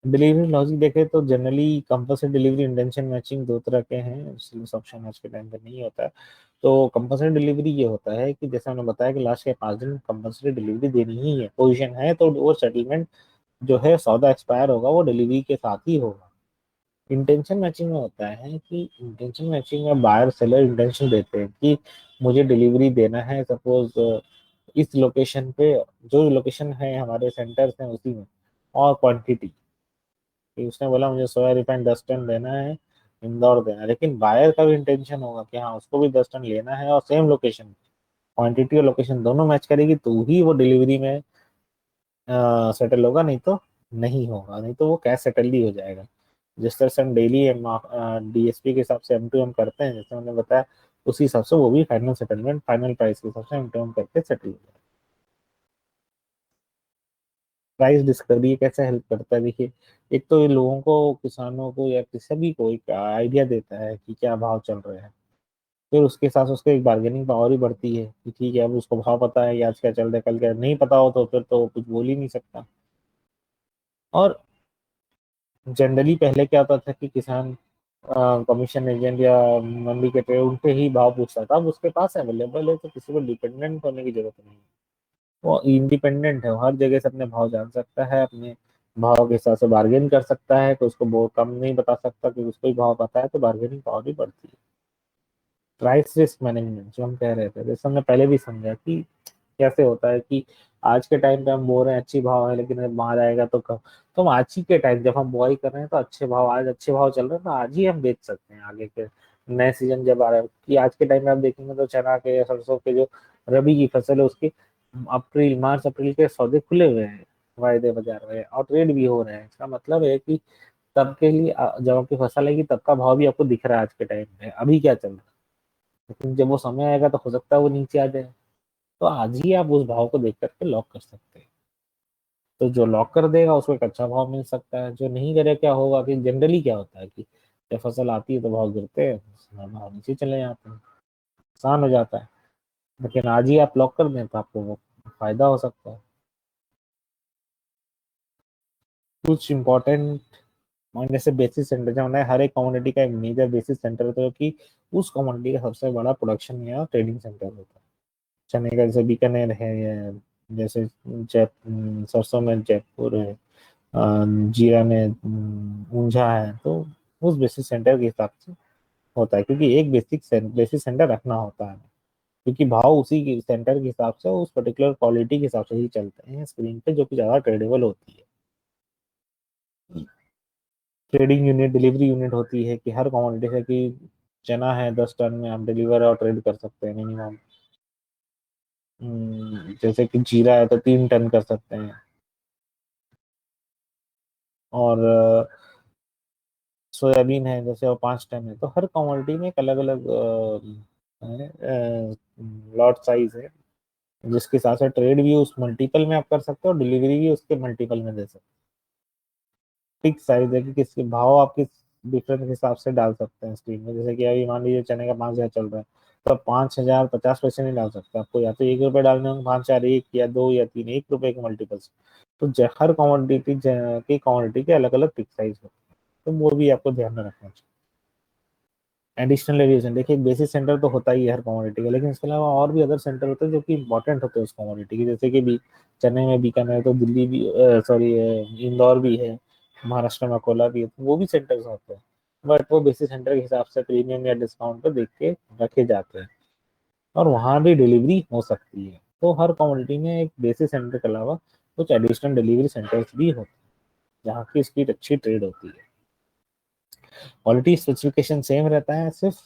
डिलीवरी लॉजिक देखे तो generally compulsory delivery intention matching दो तरह के हैं, सिलेक्स ऑप्शन आज के टाइम पे नहीं होता है। तो कंपल्सरी डिलीवरी ये होता है कि जैसे हमने बताया कि लास्ट के 5 दिन कंपल्सरी डिलीवरी देनी ही है, पोजीशन है तो वो सेटलमेंट जो है सौदा एक्सपायर होगा वो डिलीवरी के साथ ही होगा। इंटेंशन मैचिंग में होता है कि इंटेंशन मैचिंग में बायर सेलर इंटेंशन देते हैं कि मुझे डिलीवरी देना है, सपोज इस लोकेशन पे, जो लोकेशन है हमारे सेंटर्स हैं उसी में, और क्वांटिटी, कि उसने बोला मुझे सोया रिफाइंड 10 टन देना है, इंदौर देना है, लेकिन बायर का भी इंटेंशन होगा कि हाँ उसको भी 10 टन लेना है और सेम लोकेशन, क्वांटिटी और लोकेशन दोनों मैच करेगी तो ही वो डिलीवरी में सेटल होगा, नहीं तो नहीं होगा, नहीं तो वो कैश सेटल ही हो जाएगा। जिस तरह से हम डेली डीएसपी के हिसाब से M2M करते हैं, जैसे मैंने बताया, उसी हिसाब से वो भी फाइनल सेटलमेंट फाइनल प्राइस के हिसाब से M2M करके सेटल हो जाएगा। प्राइस डिस्कवरी कैसे हेल्प करता है, देखिए एक तो ये लोगों को, किसानों को या किसी भी को एक आइडिया देता है कि क्या भाव चल रहे हैं, फिर उसके साथ उसको एक बार्गेनिंग पावर ही बढ़ती है कि ठीक है, अब उसको भाव पता है कि आज क्या चल रहा है, कल क्या नहीं पता हो तो फिर तो वो कुछ बोल ही नहीं सकता। और जनरली पहले क्या होता था कि किसान कमीशन एजेंट या मंडी के ट्रेड उनके ही भाव पूछता था। अब उसके पास अवेलेबल है तो किसी को डिपेंडेंट होने की जरूरत नहीं है। वो इंडिपेंडेंट है, वो हर जगह से अपने भाव जान सकता है, अपने भाव के हिसाब से बार्गेन कर सकता है, तो उसको बहुत कम नहीं बता सकता कि उसको ही भाव पता है, तो बार्गेनिंग पावर भी बढ़ती है। प्राइस रिस्क मैनेजमेंट जो हम कह रहे थे, जैसे हमने पहले भी समझा कि कैसे होता है कि आज के टाइम पे हम बोल रहे हैं अच्छी भाव है, लेकिन जब माल आएगा तो कम। तो हम आज ही के टाइम जब हम बुआई कर रहे हैं तो अच्छे भाव, आज अच्छे भाव चल रहे हैं तो आज ही हम बेच सकते हैं आगे के नए सीजन जब आ रहा है। कि आज के टाइम में आप देखेंगे तो चना के या सरसों के जो रबी की फसल है उसकी अप्रैल मार्च अप्रैल के सौदे खुले हुए हैं वायदे बाजार में, और ट्रेड भी हो रहे हैं। इसका मतलब है कि तब के लिए जब आपकी फसल आएगी तब का भाव भी आपको दिख रहा है आज के टाइम में अभी क्या चल रहा है। लेकिन जब वो समय आएगा तो हो सकता है वो नीचे आ जाए, तो आज ही आप उस भाव को देख करके लॉक कर सकते हैं। तो जो लॉक कर देगा उसको एक अच्छा भाव मिल सकता है, जो नहीं करे क्या होगा कि जनरली क्या होता है कि जब फसल आती है तो भाव गिरते हैं, भाव नीचे चले जाते हैं, नुकसान हो जाता है। लेकिन आज ही आप लॉक कर दें तो आपको वो फायदा हो सकता है। कुछ इंपॉर्टेंट पॉइंट जैसे बेसिस सेंटर जो है, हर एक कम्युनिटी का एक मेजर बेसिस सेंटर होता है कि उस कम्युनिटी का सबसे बड़ा प्रोडक्शन या ट्रेडिंग सेंटर होता है। चने का जैसे बीकानेर है, या जैसे सरसों में जयपुर है, जीरा में ऊंझा है, तो उस बेसिस सेंटर के हिसाब से होता है, क्योंकि एक बेसिक सेंटर रखना होता है, क्योंकि भाव उसी के सेंटर के हिसाब से उस पर्टिकुलर क्वालिटी के हिसाब से ही चलते हैं स्क्रीन पे, जो कि ज्यादा ट्रेडेबल होती है। ट्रेडिंग यूनिट, डिलीवरी यूनिट होती है कि हर कमोडिटी से कि चना है 10 टन में आप डिलीवर और ट्रेड कर सकते हैं मिनिमम। जैसे कि जीरा है तो 3 टन कर सकते हैं। और सोयाबीन है जैसे वो 5 टन है, तो हर कमोडिटी में एक अलग अलग लॉट साइज है, जिसके साथ साथ ट्रेड भी उस मल्टीपल में आप कर सकते हो और डिलीवरी भी उसके मल्टीपल में दे सकते हो। फिक्स साइज है कि किसके भाव आप किस डिफरेंस के हिसाब से डाल सकते हैं स्क्रीन में। जैसे कि अभी मान लीजिए चने का 5,000 चल रहा है, तो आप 5,000 50 पैसे नहीं डाल सकते, आपको या तो 1 रुपए डालने होंगे, 5 4 1 या 2 या 3, 1 रुपए के मल्टीपल्स। तो हर कमोडिटी के अलग अलग फिक्स साइज होते हैं, तो वो भी आपको ध्यान में रखना चाहिए। एडिशनल वेरिएशन देखिए, बेसिक सेंटर तो होता ही है हर कमोडिटी का, लेकिन इसके अलावा और भी अदर सेंटर होते हैं जो कि इंपॉर्टेंट होते हैं उस कमोडिटी के, जैसे कि भी चेन्नई में बीकानेर तो दिल्ली भी, सॉरी इंदौर भी है, महाराष्ट्र में अकोला भी है, तो वो भी सेंटर्स होते हैं। बट वो बेसिक सेंटर के हिसाब से प्रीमियम या डिस्काउंट पर देख के रखे जाते हैं, और वहाँ भी डिलीवरी हो सकती है। तो हर कमोडिटी में एक बेसिक सेंटर के अलावा कुछ एडिशनल डिलीवरी सेंटर्स भी होते हैं, जहाँ की स्पीड अच्छी ट्रेड होती है। क्वालिटी स्पेसिफिकेशन सेम रहता है, सिर्फ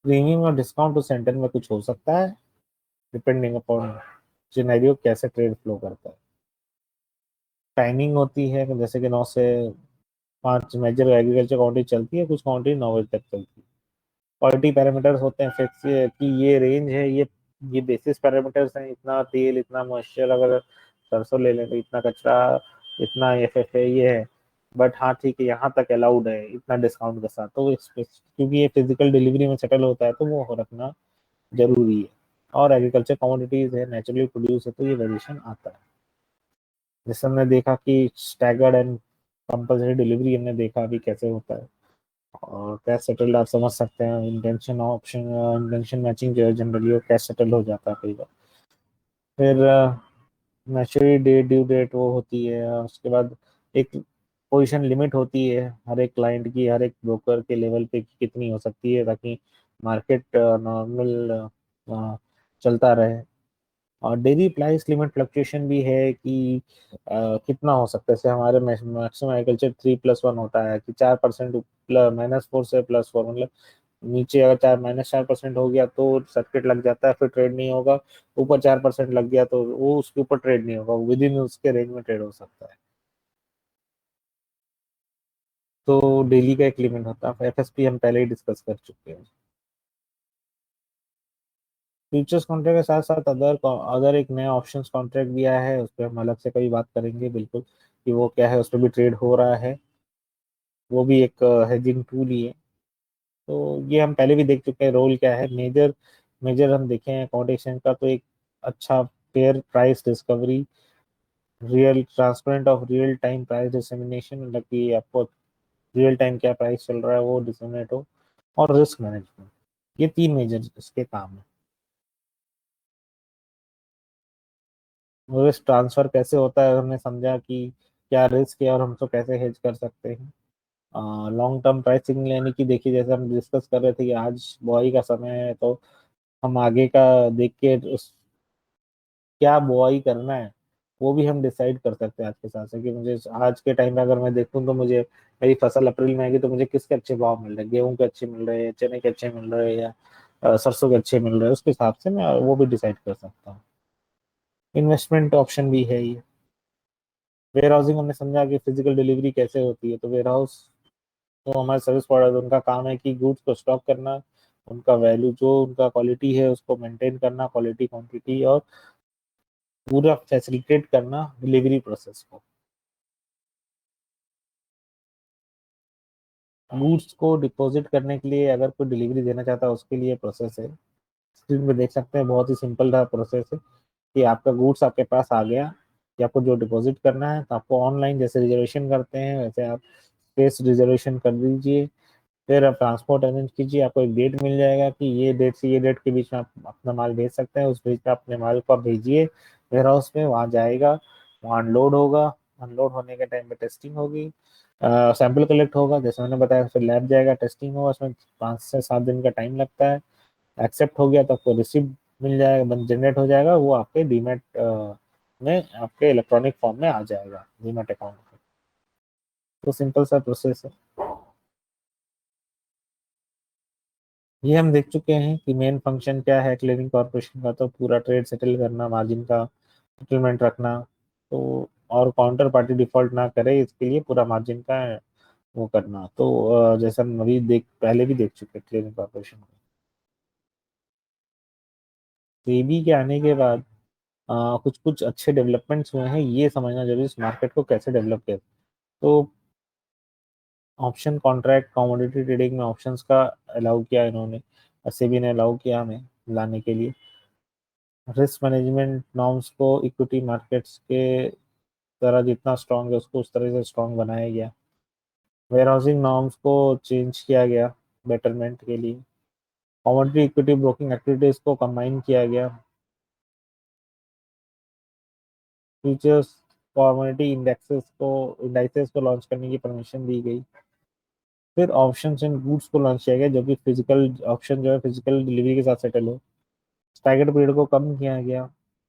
प्रीमियम और डिस्काउंट उस सेंटर में कुछ हो सकता है, डिपेंडिंग अपॉन सिनेरियो कैसे ट्रेड फ्लो करता है। टाइमिंग होती है कि जैसे कि 9 से 5 मेजर एग्रीकल्चर काउंटी चलती है, कुछ काउंटी 9 बजे तक चलती है। क्वालिटी पैरामीटर्स होते हैं फिक्स कि ये रेंज है, ये बेसिस पैरामीटर्स हैं, इतना तेल इतना मॉइस्चर, अगर सरसों ले लें तो इतना कचरा, इतना एफ है, ये है। बट हाँ ठीक है, यहाँ तक अलाउड है इतना डिस्काउंट के साथ, तो क्योंकि ये फिजिकल डिलीवरी में सेटल होता है तो वो रखना जरूरी है। और एग्रीकल्चर कमोडिटीज है, नेचुरली प्रोड्यूस है, तो ये वेरिएशन आता है। जैसे हमने देखा कि स्टैगर्ड एंड कंपल्सरी डिलीवरी हमने देखा अभी कैसे होता है, और कैश सेटल्ड आप समझ सकते हैं। इंटेंशन मैचिंग जो है जनरली वो कैश सेटल हो जाता है कई बार। फिर मैच्योरिटी डेट, ड्यू डेट वो होती है, और उसके बाद एक पोजीशन लिमिट होती है हर एक क्लाइंट की, हर एक ब्रोकर के लेवल पे कि कितनी हो सकती है, ताकि मार्केट नॉर्मल चलता रहे। और डेली प्राइस लिमिट फ्लक्चुएशन भी है कि कितना हो सकता है। जैसे हमारे मैक्सिमम एग्रीकल्चर 3+1 होता है कि 4% -4 से +4, मतलब नीचे अगर 4 -4% हो गया तो सर्किट लग जाता है, फिर ट्रेड नहीं होगा। ऊपर 4% लग गया तो वो उसके ऊपर ट्रेड नहीं होगा, विद इन उसके रेंज में ट्रेड हो सकता है। तो डेली का एक लिमिट होता है। एफएसपी हम पहले ही डिस्कस कर चुके हैं। फ्यूचर्स कॉन्ट्रैक्ट के साथ साथ अदर अदर एक नया ऑप्शंस कॉन्ट्रैक्ट भी आया है, उस पर हम अलग से कभी बात करेंगे बिल्कुल कि वो क्या है, उस पर भी ट्रेड हो रहा है। वो भी एक हेजिंग टूल ही है। तो ये हम पहले भी देख चुके हैं रोल क्या है। मेजर मेजर हम देखे हैं अकोमोडेशन का, तो एक अच्छा fair price discovery, real transparent of real time price dissemination, मतलब कि आपको रियल टाइम क्या प्राइस चल रहा है वो डिसमिनेट हो, और रिस्क मैनेजमेंट। ये तीन मेजर इसके काम है। रिस्क ट्रांसफर कैसे होता है, हमने समझा कि क्या रिस्क है और हम तो कैसे हेज कर सकते हैं। लॉन्ग टर्म प्राइसिंग लेने की, देखिए जैसे हम डिस्कस कर रहे थे कि आज बुआई का समय है, तो हम आगे का देख के उस क्या बुआई करना है वो भी हम डिसाइड कर सकते हैं आज के हिसाब से, कि मुझे आज के टाइम में अगर मैं देखूं तो मुझे मेरी फसल अप्रैल में आएगी तो मुझे किसके अच्छे भाव मिल रहे हैं, गेहूं के अच्छे मिल रहे हैं, चने के अच्छे मिल रहे हैं, या सरसों के अच्छे मिल रहे हैं, उसके हिसाब से मैं वो भी डिसाइड कर सकता हूँ। इन्वेस्टमेंट ऑप्शन भी है ये। वेयर हाउसिंग हमने समझा कि फिजिकल डिलीवरी कैसे होती है, तो वेयर हाउस तो हमारे सर्विस प्रोवाइडर, उनका काम है कि गुड्स को स्टॉक करना, उनका वैल्यू जो उनका क्वालिटी है उसको मेंटेन करना, क्वालिटी क्वांटिटी, और पूरा फैसिलिटेट करना डिलीवरी प्रोसेस को। गुड्स को डिपॉजिट करने के लिए अगर कोई डिलीवरी देना चाहता है उसके लिए प्रोसेस है। स्क्रीन पे देख सकते हैं, बहुत ही सिंपल सा प्रोसेस है कि आपका गुड्स आपके पास आ गया, कि आपको जो डिपॉजिट करना है, तो आपको ऑनलाइन जैसे रिजर्वेशन करते हैं वैसे आप स्पेस रिजर्वेशन कर दीजिए। फिर आप ट्रांसपोर्ट अरेंज कीजिए, आपको एक डेट मिल जाएगा कि ये डेट से ये डेट के बीच में आप अपना माल भेज सकते हैं, उस बीच में अपने माल को आप भेजिए वेयर हाउस में, वहाँ जाएगा, वहाँ अनलोड होगा, अनलोड होने के टाइम पे टेस्टिंग होगी, सैंपल कलेक्ट होगा जैसे मैंने बताया, फिर लैब जाएगा, टेस्टिंग होगा, उसमें 5 से 7 दिन का टाइम लगता है। एक्सेप्ट हो गया तो आपको रिसिप्ट मिल जाएगा, बन जनरेट हो जाएगा, वो आपके डीमेट में आपके इलेक्ट्रॉनिक फॉर्म में आ जाएगा डीमेट अकाउंट में। तो सिंपल सा प्रोसेस है। ये हम देख चुके हैं कि मेन फंक्शन क्या है क्लियरिंग कॉर्पोरेशन का, तो पूरा ट्रेड सेटल करना, मार्जिन का सेटलमेंट रखना, तो और काउंटर पार्टी डिफॉल्ट ना करे इसके लिए पूरा मार्जिन का वो करना। तो जैसे हम अभी देख पहले भी देख चुके हैं क्लियरिंग कॉर्पोरेशन को। सेबी के आने के बाद कुछ कुछ अच्छे डेवलपमेंट्स हुए हैं, ये समझना जरूरी है इस मार्केट को कैसे डेवलप किया। तो ऑप्शन कॉन्ट्रैक्ट कमोडिटी ट्रेडिंग में ऑप्शंस का अलाउ किया इन्होंने, सेबी ने अलाउ किया हमें लाने के लिए। रिस्क मैनेजमेंट नॉर्म्स को इक्विटी मार्केट्स के तरह जितना स्ट्रांग है उसको उस तरह से स्ट्रांग बनाया गया। वेयर हाउसिंग नॉर्म्स को चेंज किया गया बेटरमेंट के लिए। कमोडिटी इक्विटी ब्रोकिंग एक्टिविटीज को कंबाइन किया गया। फ्यूचर्स कमोडिटी इंडाइसेस को लॉन्च करने की परमिशन दी गई। फिर ऑप्शन एंड गुड्स को लॉन्च किया गया, जो कि फिजिकल ऑप्शन जो है फिजिकल डिलीवरी के साथ सेटल हो। स्टैगर्ड पीरियड को कम किया गया।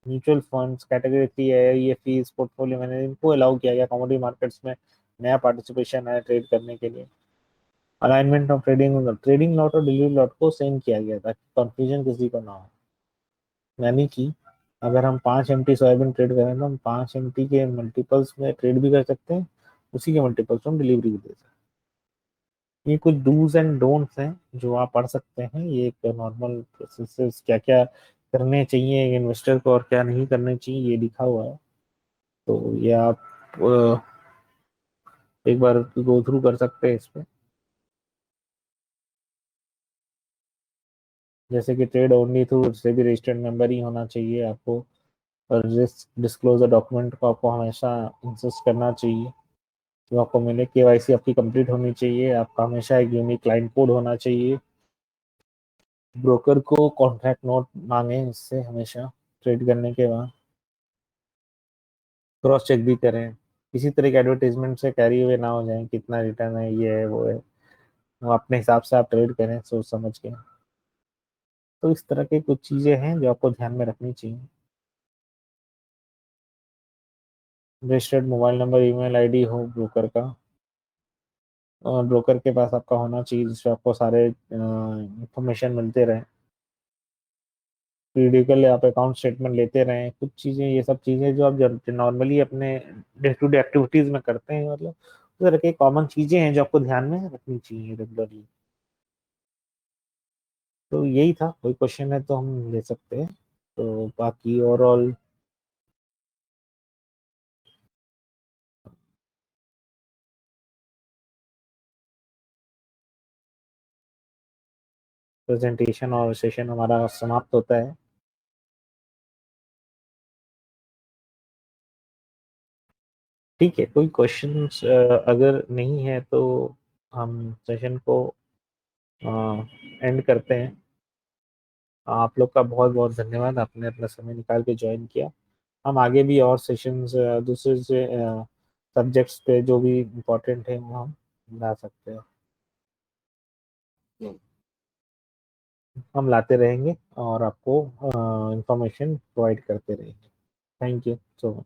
म्यूचुअल फंड्स कैटेगरी 3 है, ये फीस पोर्टफोलियो मैनेजर इनको अलाउ किया गया, कमोडिटी मार्केट्स में नया पार्टिसिपेशन है ट्रेड करने के लिए। Alignment of trading trading lot और डिलीवरी लॉट को सेम किया गया ताकि कंफ्यूजन किसी को ना हो। यानी कि अगर हम 5 MT सोयाबीन ट्रेड करें तो हम 5 MT के मल्टीपल्स में ट्रेड भी कर सकते हैं, उसी के मल्टीपल्स में हम डिलीवरी भी दे सकते हैं। ये कुछ डूज एंड डोंट्स हैं जो आप पढ़ सकते हैं, ये एक नॉर्मल प्रोसेस क्या क्या करने चाहिए इन्वेस्टर को और क्या नहीं करने चाहिए ये लिखा हुआ है। तो ये आप एक बार गो थ्रू कर सकते हैं इस पे। जैसे कि ट्रेड ओनली थ्रू से भी रजिस्टर्ड मेंबर ही होना चाहिए आपको, और रिस्क डिस्क्लोजर डॉक्यूमेंट को आपको हमेशा इंसिस्ट करना चाहिए जो आपको मिले। केवाईसी आपकी कंप्लीट होनी चाहिए, आपका हमेशा एक यूनिक क्लाइंट कोड होना चाहिए। ब्रोकर को कॉन्ट्रैक्ट नोट मांगे इससे हमेशा ट्रेड करने के बाद। क्रॉस चेक भी करें, किसी तरह के एडवर्टीजमेंट से कैरी हुए ना हो जाए, कितना रिटर्न है ये है वो है, वो अपने हिसाब से आप ट्रेड करें सोच समझ के। तो इस तरह की कुछ चीजें हैं जो आपको ध्यान में रखनी चाहिए। Registered mobile number email ID हो ब्रोकर का, और ब्रोकर के पास आपका होना चाहिए जिससे आपको सारे इंफॉर्मेशन मिलते रहे। पीरियडिकल आप अकाउंट स्टेटमेंट लेते रहें, कुछ चीजें ये सब चीजें जो आप नॉर्मली अपने डे टू डे एक्टिविटीज में करते हैं, मतलब उस तरह की कॉमन चीजें हैं जो आपको ध्यान में रखनी चाहिए रेगुलरली। तो यही था, कोई क्वेश्चन है तो हम ले सकते हैं। तो बाकी ओवरऑल प्रेजेंटेशन और सेशन हमारा समाप्त होता है। ठीक है, कोई क्वेश्चंस अगर नहीं है तो हम सेशन को एंड करते हैं। आप लोग का बहुत बहुत धन्यवाद, आपने अपना समय निकाल के ज्वाइन किया। हम आगे भी और सेशंस दूसरे से सब्जेक्ट्स पे जो भी इम्पोर्टेंट है वो हम ला सकते हैं, हम लाते रहेंगे और आपको इंफॉर्मेशन प्रोवाइड करते रहेंगे। Thank you so much.